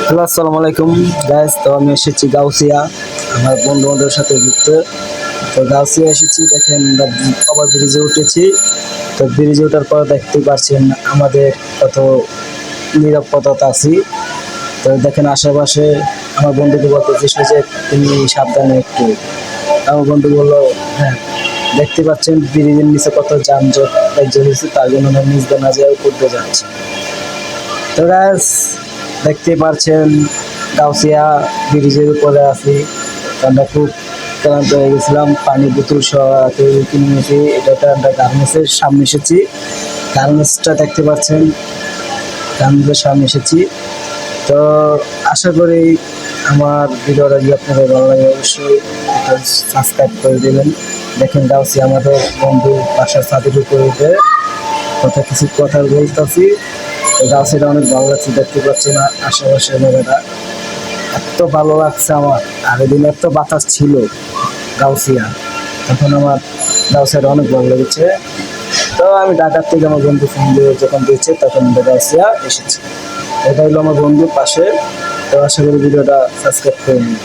Hello, আসসালামু আলাইকুম guys. তো আমি এসেছি গাউসিয়া আমার বন্ধু বান্ধবের সাথে ঘুরতে। তো গাউসিয়া এসেছি, দেখেন ওভার ব্রিজে উঠেছি। তো ব্রিজে ওঠার পর দেখতে পাচ্ছেন আমাদের কত নিরাপত্তা আছি। তো দেখেন আশেপাশে আমার বন্ধুকে বলতেছি যে তুমি সাবধানে একটু। আমার বন্ধু বললো হ্যাঁ। দেখতে পাচ্ছেন ব্রিজের নিচে কত যানজট একজন হয়েছে, তার জন্য আমরা নিচ দিয়ে না যেয়ে ঘুরতে যাচ্ছি। তো গাইস দেখতে পাচ্ছেন গাউসিয়া ব্রিজের উপরে আছি। আমরা খুব ক্লান্ত হয়ে গেছিলাম, পানি বোতল সহ কিনে নিয়েছি। এটা আমরা গার্মেন্টসের সামনে এসেছি। গার্মেন্টসটা দেখতে পাচ্ছেন, গার্মেন্টসের সামনে এসেছি। তো আশা করি আমার ভিডিওটা যদি আপনাদের ভালো লাগে অবশ্যই সাবস্ক্রাইব করে দেবেন। দেখেন গাউসিয়া আমাদের বন্ধু বাসার ছাদের উপরে উঠে কথা বলতেছি। গাছটা অনেক ভালো লাগছে, দেখতে পাচ্ছি না আশেপাশে জায়গাটা এত ভালো লাগছে আমার। আর এদিন এত বাতাস ছিল গাউসিয়া, তখন আমার গাউসিয়াটা অনেক ভালো লেগেছে। তো আমি ঢাকার থেকে আমার বন্ধু ফোন দিয়ে যখন দিয়েছে তখন আমরা গাউসিয়া এসেছি। এটা হলো আমার বন্ধুর পাশে। তো আশা করি ভিডিওটা সাবস্ক্রাইব করে নিন।